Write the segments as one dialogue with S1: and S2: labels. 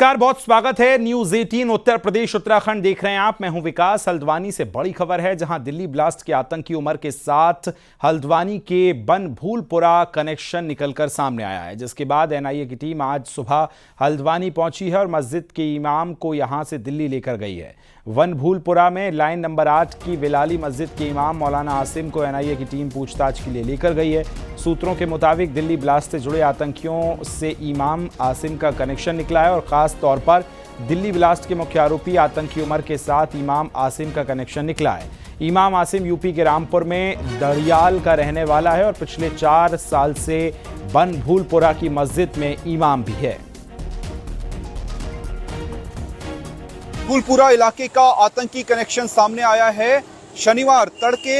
S1: नमस्कार, बहुत स्वागत है। न्यूज 18 उत्तर प्रदेश उत्तराखंड देख रहे हैं आप। मैं हूं विकास। हल्द्वानी से बड़ी खबर है, जहां दिल्ली ब्लास्ट के आतंकी उमर के साथ हल्द्वानी के बनभूलपुरा कनेक्शन निकलकर सामने आया है, जिसके बाद एनआईए की टीम आज सुबह हल्द्वानी पहुंची है और मस्जिद के इमाम को यहां से दिल्ली लेकर गई है। बनभूलपुरा में लाइन नंबर 8 की विलाली मस्जिद के इमाम मौलाना आसिम को एनआईए की टीम पूछताछ के लिए लेकर गई है। सूत्रों के मुताबिक दिल्ली ब्लास्ट से जुड़े आतंकियों से इमाम आसिम का कनेक्शन निकला है और खास तौर पर दिल्ली ब्लास्ट के मुख्य आरोपी आतंकी उमर के साथ इमाम आसिम का कनेक्शन निकला है। इमाम आसिम यूपी के रामपुर में दड़ियाल का रहने वाला है और पिछले 4 साल से बनभूलपुरा की मस्जिद में इमाम भी है।
S2: फूलपुरा इलाके का आतंकी कनेक्शन सामने आया है। शनिवार तड़के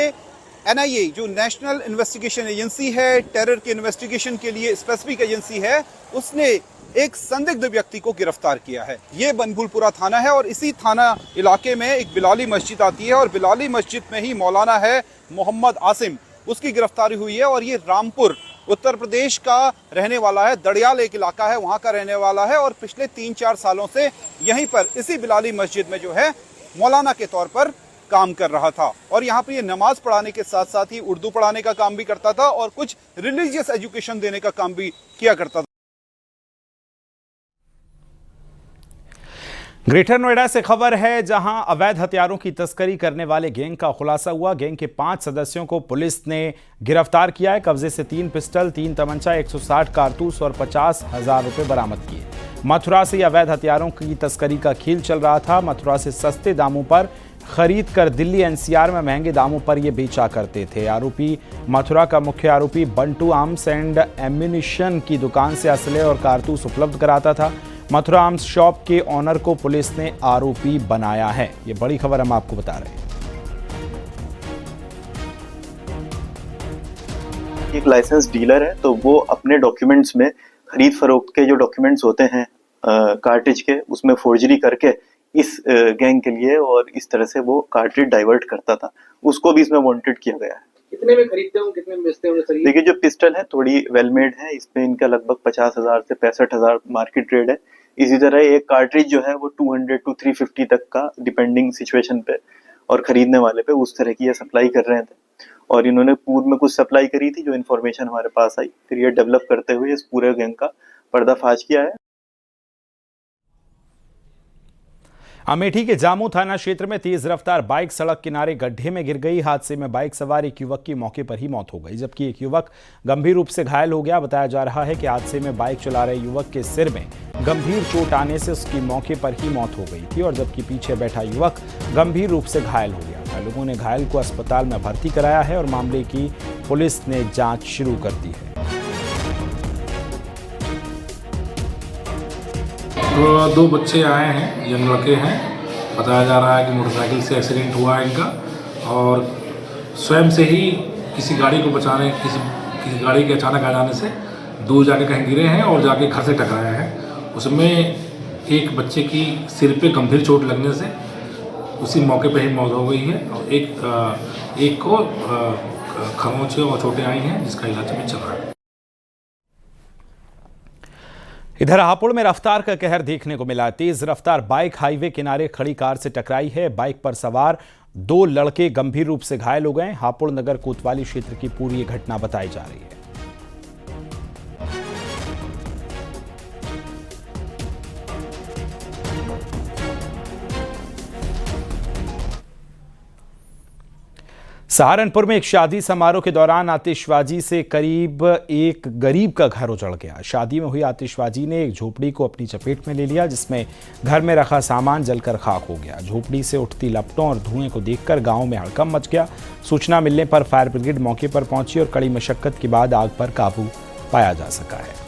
S2: एनआईए जो नेशनल इन्वेस्टिगेशन एजेंसी है, टेरर के इन्वेस्टिगेशन के लिए स्पेसिफिक एजेंसी है, उसने एक संदिग्ध व्यक्ति को गिरफ्तार किया है। ये बनभूलपुरा थाना है और इसी थाना इलाके में एक बिलाली मस्जिद आती है और बिलाली मस्जिद में ही मौलाना है मोहम्मद आसिम, उसकी गिरफ्तारी हुई है। और ये रामपुर उत्तर प्रदेश का रहने वाला है, दड़ियाल एक इलाका है, वहां का रहने वाला है और पिछले 3-4 सालों से यहीं पर इसी बिलाली मस्जिद में जो है मौलाना के तौर पर काम कर रहा था। और यहाँ पे ये नमाज पढ़ाने के साथ साथ ही उर्दू पढ़ाने का काम भी करता था और कुछ रिलीजियस एजुकेशन देने का काम भी किया करता था।
S1: ग्रेटर नोएडा से खबर है, जहां अवैध हथियारों की तस्करी करने वाले गैंग का खुलासा हुआ। गैंग के 5 सदस्यों को पुलिस ने गिरफ्तार किया है। कब्जे से 3 पिस्टल, 3 तमंचा, 160 कारतूस और 50,000 रुपए बरामद किए। मथुरा से अवैध हथियारों की तस्करी का खेल चल रहा था। मथुरा से सस्ते दामों पर खरीद कर दिल्ली एनसीआर में महंगे दामों पर ये बेचा करते थे। आरोपी मथुरा का मुख्य आरोपी बंटू आर्म्स एंड एम्यूनिशन की दुकान से असले और कारतूस उपलब्ध कराता था। मथुरा आर्म्स शॉप के ऑनर को पुलिस ने आरोपी बनाया है। ये बड़ी खबर हम आपको बता रहे हैं।
S3: एक लाइसेंस डीलर है, तो वो अपने डॉक्यूमेंट्स में खरीद फरोख्त के जो डॉक्यूमेंट्स होते हैं कार्ट्रिज के, उसमें फोर्जरी करके इस गैंग के लिए और इस तरह से वो कार्ट्रिज डाइवर्ट करता था। उसको भी इसमें वांटेड किया गया है।
S4: कितने में खरीदते हो, कितने में बेचते हो?
S3: देखिए, जो पिस्टल है थोड़ी वेल मेड है, इसमें इनका लगभग 50,000 से 65,000 मार्केट रेट है। इसी तरह एक कार्ट्रिज जो है वो 200 to 350 तक का, डिपेंडिंग सिचुएशन पे और खरीदने वाले पे, उस तरह की ये सप्लाई कर रहे थे। और इन्होंने पूर्व में कुछ सप्लाई करी थी, जो इन्फॉर्मेशन हमारे पास आई, फिर ये डेवलप करते हुए इस पूरे गैंग का पर्दाफाश किया है।
S1: अमेठी के जामू थाना क्षेत्र में तेज रफ्तार बाइक सड़क किनारे गड्ढे में गिर गई। हादसे में बाइक सवार एक युवक की मौके पर ही मौत हो गई, जबकि एक युवक गंभीर रूप से घायल हो गया। बताया जा रहा है कि हादसे में बाइक चला रहे युवक के सिर में गंभीर चोट आने से उसकी मौके पर ही मौत हो गई थी और जबकि पीछे बैठा युवक गंभीर रूप से घायल हो गया था। लोगों ने घायल को अस्पताल में भर्ती कराया है और मामले की पुलिस ने जांच शुरू कर दी है।
S5: तो 2 बच्चे आए हैं, यंग लड़के हैं। बताया जा रहा है कि मोटरसाइकिल से एक्सीडेंट हुआ है इनका और स्वयं से ही किसी गाड़ी को बचाने, किसी गाड़ी के अचानक आ जाने से दूर जाके कहीं गिरे हैं और जाके घर से टकराया है। उसमें एक बच्चे की सिर पे गंभीर चोट लगने से उसी मौके पे ही मौत हो गई है और एक को खरोंच और चोटें आई हैं, जिसका इलाज में चल रहा है।
S1: इधर हापुड़ में रफ्तार का कहर देखने को मिला। तेज रफ्तार बाइक हाईवे किनारे खड़ी कार से टकराई है। बाइक पर सवार 2 लड़के गंभीर रूप से घायल हो गए। हापुड़ नगर कोतवाली क्षेत्र की पूरी ये घटना बताई जा रही है। सहारनपुर में एक शादी समारोह के दौरान आतिशबाजी से करीब एक गरीब का घर उजड़ गया। शादी में हुई आतिशबाजी ने एक झोपड़ी को अपनी चपेट में ले लिया, जिसमें घर में रखा सामान जलकर खाक हो गया। झोपड़ी से उठती लपटों और धुएं को देखकर गांव में हड़कंप मच गया। सूचना मिलने पर फायर ब्रिगेड मौके पर पहुंची और कड़ी मशक्कत के बाद आग पर काबू पाया जा सका है।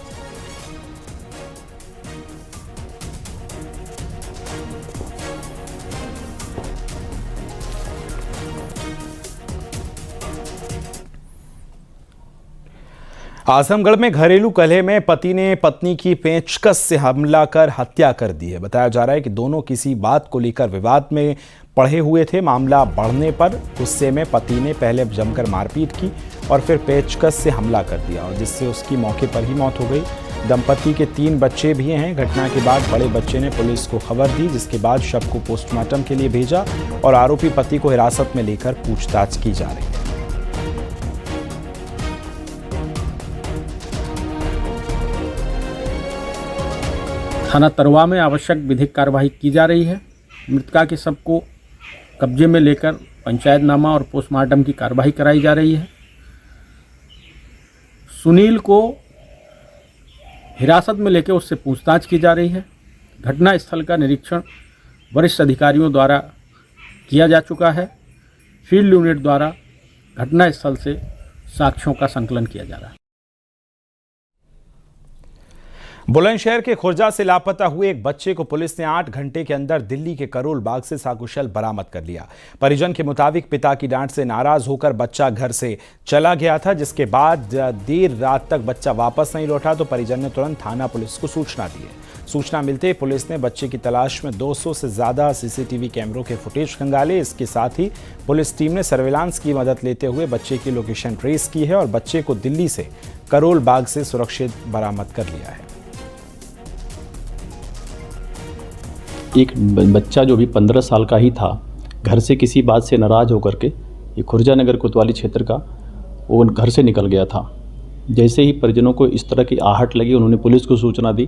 S1: आजमगढ़ में घरेलू कलह में पति ने पत्नी की पेचकस से हमला कर हत्या कर दी है। बताया जा रहा है कि दोनों किसी बात को लेकर विवाद में पड़े हुए थे। मामला बढ़ने पर गुस्से में पति ने पहले जमकर मारपीट की और फिर पेचकस से हमला कर दिया और जिससे उसकी मौके पर ही मौत हो गई। दंपति के 3 बच्चे भी हैं। घटना के बाद बड़े बच्चे ने पुलिस को खबर दी, जिसके बाद शव को पोस्टमार्टम के लिए भेजा और आरोपी पति को हिरासत में लेकर पूछताछ की जा रही है।
S6: थाना तरवा में आवश्यक विधिक कार्यवाही की जा रही है। मृतका के शव को कब्जे में लेकर पंचायतनामा और पोस्टमार्टम की कार्यवाही कराई जा रही है। सुनील को हिरासत में लेकर उससे पूछताछ की जा रही है। घटना स्थल का निरीक्षण वरिष्ठ अधिकारियों द्वारा किया जा चुका है। फील्ड यूनिट द्वारा घटना स्थल से साक्ष्यों का संकलन किया जा रहा है।
S1: बुलंदशहर के खुर्जा से लापता हुए एक बच्चे को पुलिस ने 8 घंटे के अंदर दिल्ली के करोल बाग से सकुशल बरामद कर लिया। परिजन के मुताबिक पिता की डांट से नाराज होकर बच्चा घर से चला गया था, जिसके बाद देर रात तक बच्चा वापस नहीं लौटा तो परिजन ने तुरंत थाना पुलिस को सूचना दी है। सूचना मिलते ही पुलिस ने बच्चे की तलाश में 200 से ज्यादा सीसीटीवी कैमरों के फुटेज खंगाले। इसके साथ ही पुलिस टीम ने सर्विलांस की मदद लेते हुए बच्चे की लोकेशन ट्रेस की है और बच्चे को दिल्ली से करोल बाग से सुरक्षित बरामद कर लिया है।
S7: एक बच्चा जो भी 15 साल का ही था, घर से किसी बात से नाराज़ होकर के ये खुर्जा नगर कोतवाली क्षेत्र का वो घर से निकल गया था। जैसे ही परिजनों को इस तरह की आहट लगी, उन्होंने पुलिस को सूचना दी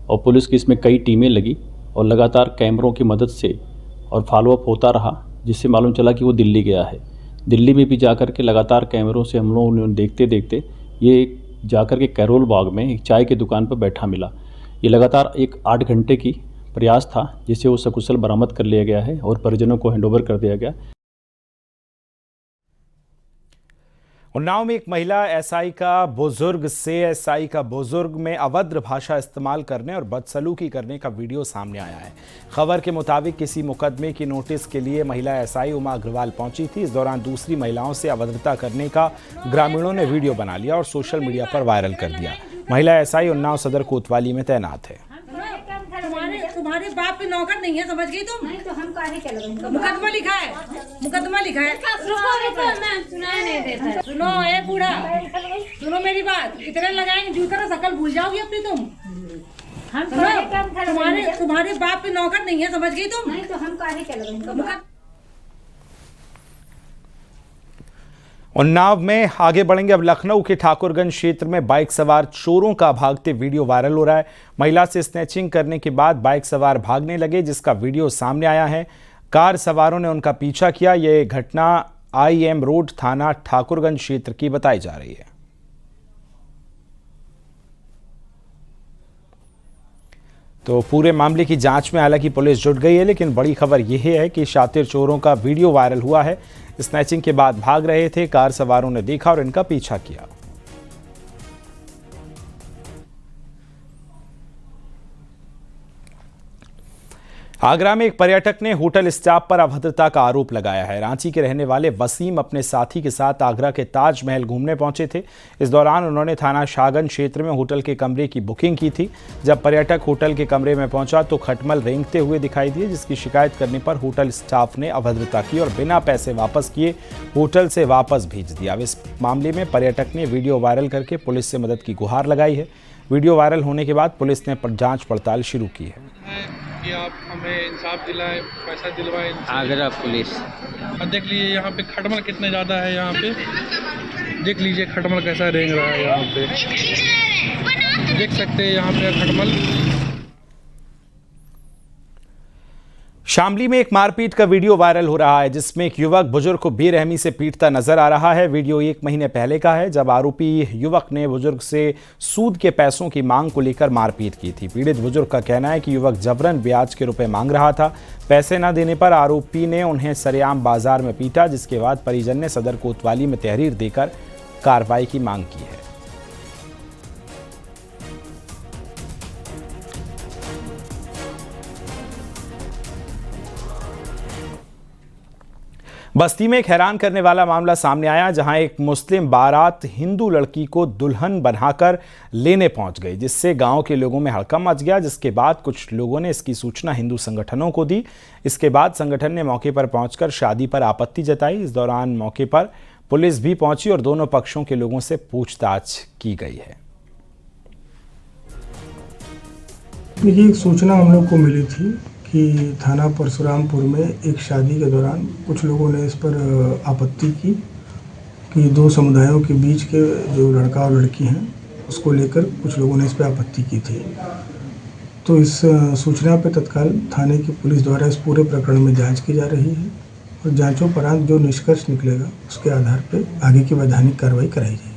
S7: और पुलिस की इसमें कई टीमें लगी और लगातार कैमरों की मदद से और फॉलोअप होता रहा, जिससे मालूम चला कि वो दिल्ली गया है। दिल्ली में भी जाकर के लगातार कैमरों से हम लोगों ने देखते देखते ये जाकर के करोल बाग में एक चाय की दुकान पर बैठा मिला। ये लगातार एक 8 घंटे की प्रयास था, जिसे वो सकुशल बरामद कर लिया गया है और परिजनों को हैंडओवर कर दिया गया।
S1: उन्नाव में एक महिला एसआई का बुजुर्ग में अभद्र भाषा इस्तेमाल करने और बदसलूकी करने का वीडियो सामने आया है। खबर के मुताबिक किसी मुकदमे की नोटिस के लिए महिला एसआई उमा अग्रवाल पहुंची थी। इस दौरान दूसरी महिलाओं से अभद्रता करने का ग्रामीणों ने वीडियो बना लिया और सोशल मीडिया पर वायरल कर दिया। महिला एसआई उन्नाव सदर कोतवाली में तैनात है।
S8: तुम्हारे बाप पे नौकर नहीं है, समझ गई तुम?
S9: नहीं तो हम काहे के लगाएंगे?
S8: मुकदमा लिखा है, मुकदमा लिखा है।
S9: सुनाई नहीं देता।
S8: सुनो ए बूढ़ा, सुनो मेरी बात। कितने लगाएंगे जूता ना शकल भूल जाओगी अपनी तुम। तुम्हारे बाप पे नौकर नहीं है, समझ गई तुम?
S9: नहीं तो हम काहे के लगाएंगे?
S1: उन्नाव में आगे बढ़ेंगे। अब लखनऊ के ठाकुरगंज क्षेत्र में बाइक सवार चोरों का भागते वीडियो वायरल हो रहा है। महिला से स्नैचिंग करने के बाद बाइक सवार भागने लगे, जिसका वीडियो सामने आया है। कार सवारों ने उनका पीछा किया। यह घटना IM रोड थाना ठाकुरगंज क्षेत्र की बताई जा रही है। तो पूरे मामले की जांच में हालांकि पुलिस जुट गई है, लेकिन बड़ी खबर यह है कि शातिर चोरों का वीडियो वायरल हुआ है। स्नैचिंग के बाद भाग रहे थे, कार सवारों ने देखा और इनका पीछा किया। आगरा में एक पर्यटक ने होटल स्टाफ पर अभद्रता का आरोप लगाया है। रांची के रहने वाले वसीम अपने साथी के साथ आगरा के ताजमहल घूमने पहुंचे थे। इस दौरान उन्होंने थाना शाहगंज क्षेत्र में होटल के कमरे की बुकिंग की थी। जब पर्यटक होटल के कमरे में पहुंचा तो खटमल रेंगते हुए दिखाई दिए, जिसकी शिकायत करने पर होटल स्टाफ ने अभद्रता की और बिना पैसे वापस किए होटल से वापस भेज दिया। इस मामले में पर्यटक ने वीडियो वायरल करके पुलिस से मदद की गुहार लगाई है। वीडियो वायरल होने के बाद पुलिस ने जांच पड़ताल शुरू की है।
S10: कि आप हमें इंसाफ दिलाएं, पैसा दिलवाएं।
S11: आगरा पुलिस
S10: देख लीजिए यहाँ पे खटमल कितने ज़्यादा है। यहाँ पे देख लीजिए खटमल कैसा रेंग रहा है। यहाँ पे देख सकते हैं यहाँ पे खटमल।
S1: शामली में एक मारपीट का वीडियो वायरल हो रहा है, जिसमें एक युवक बुजुर्ग को बेरहमी से पीटता नजर आ रहा है। वीडियो 1 महीने पहले का है, जब आरोपी युवक ने बुजुर्ग से सूद के पैसों की मांग को लेकर मारपीट की थी। पीड़ित बुजुर्ग का कहना है कि युवक जबरन ब्याज के रुपए मांग रहा था। पैसे न देने पर आरोपी ने उन्हें सरेआम बाजार में पीटा, जिसके बाद परिजन ने सदर कोतवाली में तहरीर देकर कार्रवाई की मांग की है। बस्ती में एक हैरान करने वाला मामला सामने आया, जहां एक मुस्लिम बारात हिंदू लड़की को दुल्हन बनाकर लेने पहुंच गई, जिससे गांव के लोगों में हड़कंप मच गया। जिसके बाद कुछ लोगों ने इसकी सूचना हिंदू संगठनों को दी। इसके बाद संगठन ने मौके पर पहुंचकर शादी पर आपत्ति जताई। इस दौरान मौके पर पुलिस भी पहुंची और दोनों पक्षों के लोगों से पूछताछ की गई है।
S11: देखिए, एक सूचना हम लोग को मिली थी कि थाना परशुरामपुर में एक शादी के दौरान कुछ लोगों ने इस पर आपत्ति की कि दो समुदायों के बीच के जो लड़का और लड़की हैं उसको लेकर कुछ लोगों ने इस पर आपत्ति की थी। तो इस सूचना पर तत्काल थाने की पुलिस द्वारा इस पूरे प्रकरण में जांच की जा रही है और जांचोपरांत जो निष्कर्ष निकलेगा उसके आधार पर आगे की वैधानिक कार्रवाई कराई जाएगी।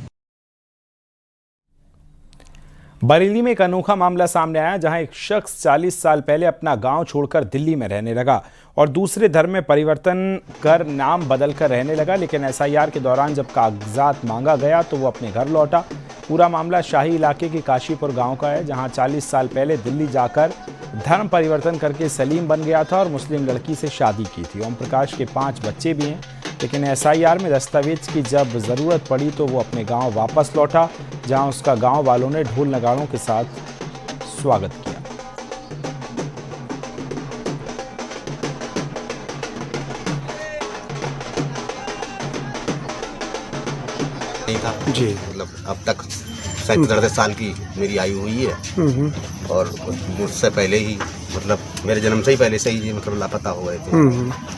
S1: बरेली में एक अनोखा मामला सामने आया, जहां एक शख्स 40 साल पहले अपना गांव छोड़कर दिल्ली में रहने लगा और दूसरे धर्म में परिवर्तन कर नाम बदलकर रहने लगा। लेकिन एसआईआर के दौरान जब कागजात मांगा गया तो वो अपने घर लौटा। पूरा मामला शाही इलाके के काशीपुर गांव का है, जहां 40 साल पहले दिल्ली जाकर धर्म परिवर्तन करके सलीम बन गया था और मुस्लिम लड़की से शादी की थी। ओम प्रकाश के 5 बच्चे भी हैं, लेकिन एसआईआर में दस्तावेज की जब ज़रूरत पड़ी तो वो अपने गांव वापस लौटा, जहां उसका गांव वालों ने ढोल नगाड़ों के साथ स्वागत किया।
S12: नहीं था जी, मतलब अब तक 37 साल की मेरी आयु हुई है और मुझसे पहले ही, मतलब मेरे जन्म से ही पहले से ही मतलब लापता हो गए थे।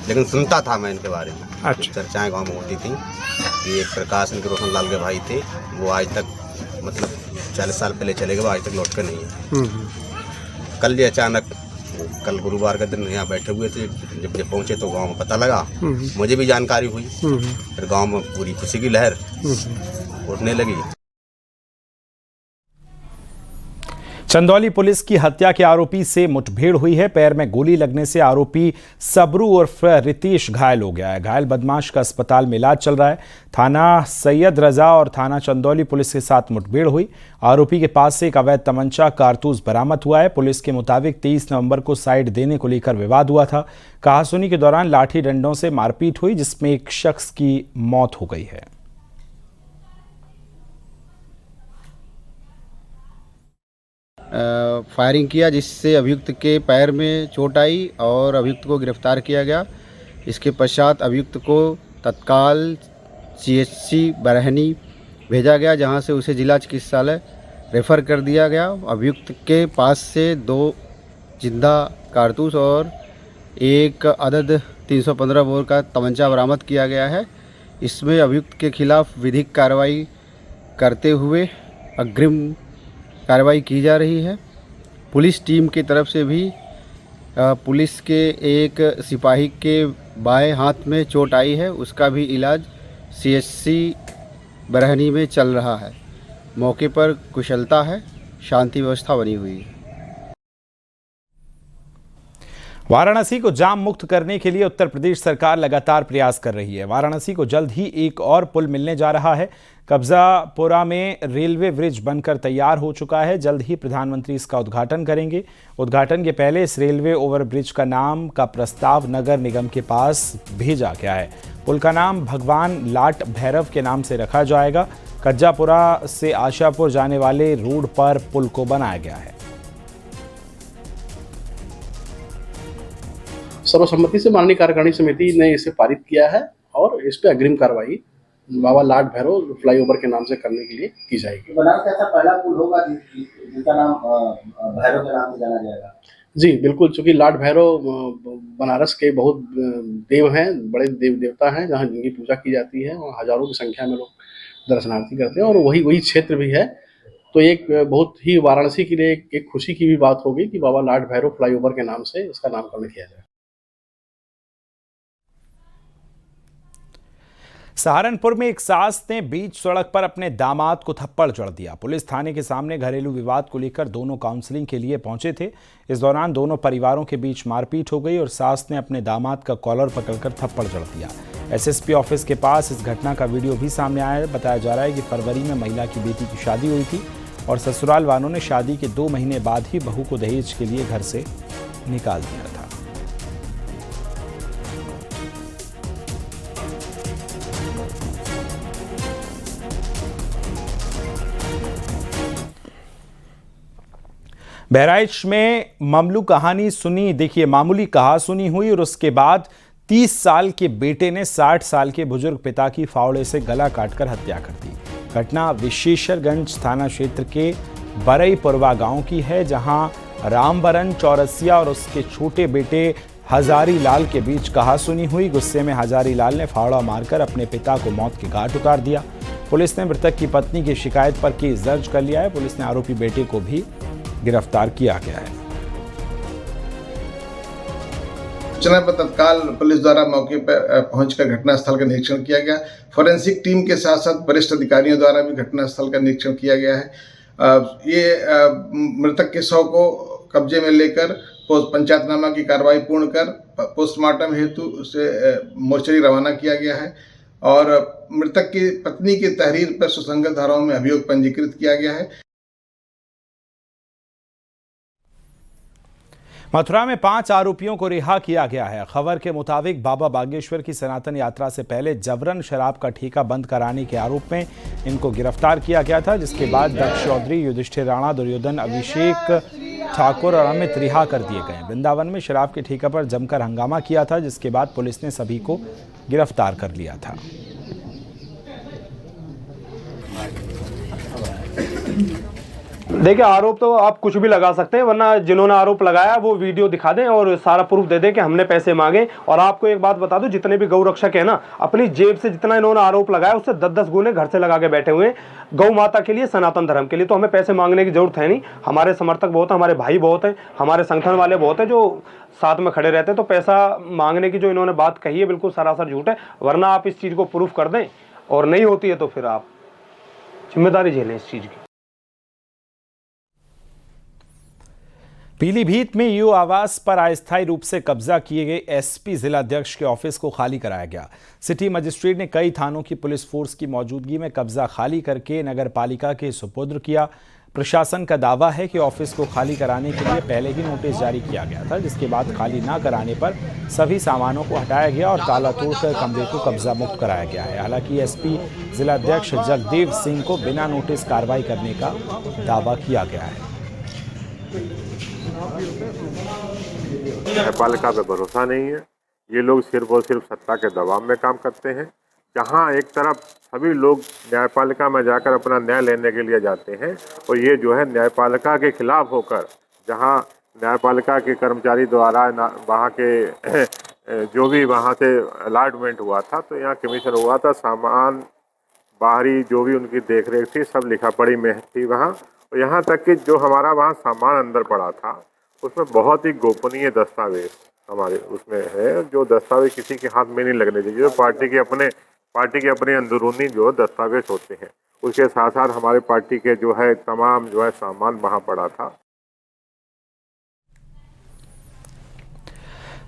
S12: लेकिन सुनता था मैं इनके बारे में। अच्छा। चर्चाएं गांव में होती थी कि एक प्रकाश इनके रोशन लाल के भाई थे, वो आज तक मतलब 40 साल पहले चले गए, वो आज तक लौट कर नहीं है। कल ये अचानक, कल गुरुवार का दिन यहाँ बैठे हुए थे, जब पहुँचे तो गांव में पता लगा, मुझे भी जानकारी हुई। फिर गांव में पूरी खुशी की लहर उठने लगी।
S1: चंदौली पुलिस की हत्या के आरोपी से मुठभेड़ हुई है। पैर में गोली लगने से आरोपी सबरू उर्फ रितेश घायल हो गया है। घायल बदमाश का अस्पताल में इलाज चल रहा है। थाना सैयद रजा और थाना चंदौली पुलिस के साथ मुठभेड़ हुई। आरोपी के पास से एक अवैध तमंचा कारतूस बरामद हुआ है। पुलिस के मुताबिक 23 नवंबर को साइड देने को लेकर विवाद हुआ था। कहासुनी के दौरान लाठी डंडों से मारपीट हुई, जिसमें एक शख्स की मौत हो गई है।
S13: फायरिंग किया, जिससे अभियुक्त के पैर में चोट आई और अभियुक्त को गिरफ्तार किया गया। इसके पश्चात अभियुक्त को तत्काल CHC बरहनी भेजा गया, जहां से उसे जिला चिकित्सालय रेफ़र कर दिया गया। अभियुक्त के पास से 2 जिंदा कारतूस और एक अदद 315 बोर का तमंचा बरामद किया गया है। इसमें अभियुक्त के खिलाफ विधिक कार्रवाई करते हुए अग्रिम कार्रवाई की जा रही है। पुलिस टीम की तरफ से भी पुलिस के एक सिपाही के बाएं हाथ में चोट आई है, उसका भी इलाज CHC बरहनी में चल रहा है। मौके पर कुशलता है, शांति व्यवस्था बनी हुई है।
S1: वाराणसी को जाम मुक्त करने के लिए उत्तर प्रदेश सरकार लगातार प्रयास कर रही है। वाराणसी को जल्द ही एक और पुल मिलने जा रहा है। कब्जापुरा में रेलवे ब्रिज बनकर तैयार हो चुका है। जल्द ही प्रधानमंत्री इसका उद्घाटन करेंगे। उद्घाटन के पहले इस रेलवे ओवरब्रिज का नाम का प्रस्ताव नगर निगम के पास भेजा गया है। पुल का नाम भगवान लाट भैरव के नाम से रखा जाएगा। कब्जापुरा से आशापुर जाने वाले रोड पर पुल को बनाया गया है।
S14: सर्वसम्मति से माननीय कार्यकारिणी समिति ने इसे पारित किया है और इस पे अग्रिम कार्रवाई बाबा लाट भैरव फ्लाईओवर के नाम से करने के लिए की जाएगी।
S15: बनारस का ऐसा पहला पुल होगा जिसका नाम भैरव के नाम से जाना जाएगा।
S14: जी बिल्कुल, चूंकि लाट भैरव बनारस के बहुत देव हैं, बड़े देव देवता हैं, जहाँ जिनकी पूजा की जाती है और हजारों की संख्या में लोग दर्शनार्थी करते हैं और वही क्षेत्र भी है। तो एक बहुत ही वाराणसी के लिए एक खुशी की भी बात होगी कि बाबा लाट भैरव फ्लाईओवर के नाम से इसका नामकरण किया जाए।
S1: सहारनपुर में एक सास ने बीच सड़क पर अपने दामाद को थप्पड़ जड़ दिया। पुलिस थाने के सामने घरेलू विवाद को लेकर दोनों काउंसलिंग के लिए पहुंचे थे। इस दौरान दोनों परिवारों के बीच मारपीट हो गई और सास ने अपने दामाद का कॉलर पकड़कर थप्पड़ जड़ दिया। SSP ऑफिस के पास इस घटना का वीडियो भी सामने आया है। बताया जा रहा है कि फरवरी में महिला की बेटी की शादी हुई थी और ससुराल वालों ने शादी के 2 महीने बाद ही बहू को दहेज के लिए घर से निकाल दिया था। बहराइच में मामूली कहानी सुनी। देखिए, मामूली कहासुनी हुई और उसके बाद 30 साल के बेटे ने 60 साल के बुजुर्ग पिता की फावड़े से गला काटकर हत्या कर दी। घटना विशेषरगंज थाना क्षेत्र के बरईपुरवा गांव की है, जहां रामबरन चौरसिया और उसके छोटे बेटे हजारी लाल के बीच कहासुनी हुई। गुस्से में हजारी लाल ने फावड़ा मारकर अपने पिता को मौत के घाट उतार दिया। पुलिस ने मृतक की पत्नी की शिकायत पर केस दर्ज कर लिया है। पुलिस ने आरोपी बेटे को भी गिरफ्तार किया गया है।
S16: सूचना पर तत्काल पुलिस द्वारा मौके पर पहुंचकर घटनास्थल का निरीक्षण किया गया। फोरेंसिक टीम के साथ साथ वरिष्ठ अधिकारियों द्वारा भी घटनास्थल का निरीक्षण किया गया है। ये मृतक के शव को कब्जे में लेकर पंचायतनामा की कार्रवाई पूर्ण कर पोस्टमार्टम हेतु उसे मोर्चरी रवाना किया गया है और मृतक की पत्नी की तहरीर पर सुसंगत धाराओं में अभियोग पंजीकृत किया गया है।
S1: मथुरा में 5 आरोपियों को रिहा किया गया है। खबर के मुताबिक बाबा बागेश्वर की सनातन यात्रा से पहले जबरन शराब का ठेका बंद कराने के आरोप में इनको गिरफ्तार किया गया था, जिसके बाद दक्ष चौधरी, युधिष्ठिर राणा, दुर्योधन, अभिषेक ठाकुर और अमित रिहा कर दिए गए। वृंदावन में शराब के ठेका पर जमकर हंगामा किया था, जिसके बाद पुलिस ने सभी को गिरफ्तार कर लिया था।
S17: देखिए, आरोप तो आप कुछ भी लगा सकते हैं, वरना जिन्होंने आरोप लगाया वो वीडियो दिखा दें और सारा प्रूफ दे दें कि हमने पैसे मांगे। और आपको एक बात बता दूं, जितने भी गौ रक्षक है ना, अपनी जेब से जितना इन्होंने आरोप लगाया उससे 10-10 गुने घर से लगा के बैठे हुए हैं गौ माता के लिए, सनातन धर्म के लिए। तो हमें पैसे मांगने की जरूरत है नहीं। हमारे समर्थक बहुत हैं, हमारे भाई बहुत हैं, हमारे संगठन वाले बहुत हैं जो साथ में खड़े रहते हैं। तो पैसा मांगने की जो इन्होंने बात कही है बिल्कुल सरासर झूठ है। वरना आप इस चीज़ को प्रूफ कर दें और नहीं होती है तो फिर आप जिम्मेदारी झेलें इस चीज़ की।
S1: पीलीभीत में ईओ आवास पर अस्थायी रूप से कब्जा किए गए एसपी जिलाध्यक्ष के ऑफिस को खाली कराया गया। सिटी मजिस्ट्रेट ने कई थानों की पुलिस फोर्स की मौजूदगी में कब्जा खाली करके नगर पालिका के सुपुर्द किया। प्रशासन का दावा है कि ऑफिस को खाली कराने के लिए पहले ही नोटिस जारी किया गया था, जिसके बाद खाली ना कराने पर सभी सामानों को हटाया गया और ताला तोड़कर कमरे को कब्जा मुक्त कराया गया है। हालांकि एसपी जिलाध्यक्ष जगदेव सिंह को बिना नोटिस कार्रवाई करने का दावा किया गया है।
S18: न्यायपालिका पे भरोसा नहीं है। ये लोग सिर्फ और सिर्फ सत्ता के दबाव में काम करते हैं। जहाँ एक तरफ सभी लोग न्यायपालिका में जाकर अपना न्याय लेने के लिए जाते हैं और ये जो है न्यायपालिका के खिलाफ होकर, जहाँ न्यायपालिका के कर्मचारी द्वारा वहाँ के जो भी वहाँ से अलॉटमेंट हुआ था, तो यहाँ कमीशन हुआ था, सामान बाहरी जो भी उनकी देखरेख थी सब लिखा पढ़ी में थी वहाँ। और यहाँ तक कि जो हमारा वहाँ सामान अंदर पड़ा था उसमें बहुत ही गोपनीय दस्तावेज हमारे उसमें है, जो दस्तावेज किसी के हाथ में नहीं लगने चाहिए। जो पार्टी के अपने अंदरूनी जो दस्तावेज होते हैं, उसके साथ साथ हमारे पार्टी के जो है तमाम जो है सामान वहाँ पड़ा था।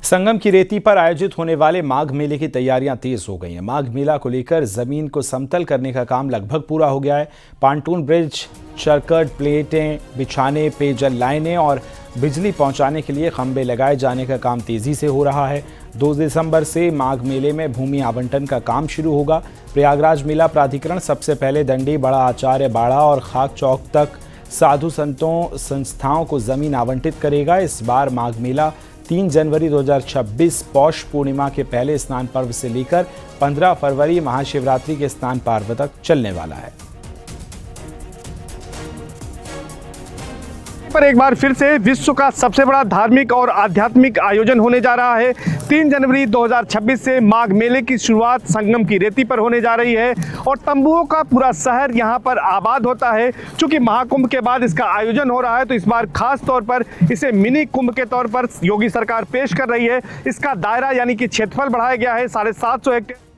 S1: संगम की रेती पर आयोजित होने वाले माघ मेले की तैयारियां तेज हो गई हैं। माघ मेला को लेकर जमीन को समतल करने का काम लगभग पूरा हो गया है। पांटून ब्रिज, चरकट, प्लेटें बिछाने, पेयजल लाइनें और बिजली पहुंचाने के लिए खंबे लगाए जाने का काम तेजी से हो रहा है। 2 दिसंबर से माघ मेले में भूमि आवंटन का काम शुरू होगा। प्रयागराज मेला प्राधिकरण सबसे पहले दंडी, बड़ा आचार्य बाड़ा और खाक चौक तक साधु संतों संस्थाओं को जमीन आवंटित करेगा। इस बार माघ मेला 3 जनवरी 2026 पौष पूर्णिमा के पहले स्नान पर्व से लेकर 15 फरवरी महाशिवरात्रि के स्नान पर्व तक चलने वाला है।
S19: पर एक बार फिर से विश्व का सबसे बड़ा धार्मिक और आध्यात्मिक आयोजन होने जा रहा है। 3 जनवरी 2026 से माघ मेले की शुरुआत संगम की रेती पर होने जा रही है और तंबुओं का पूरा शहर यहां पर आबाद होता है। चूंकि महाकुंभ के बाद इसका आयोजन हो रहा है, तो इस बार खास तौर पर इसे मिनी कुंभ के तौर पर योगी सरकार पेश कर रही है। इसका दायरा यानी कि क्षेत्रफल बढ़ाया गया है 750 हेक्टेयर।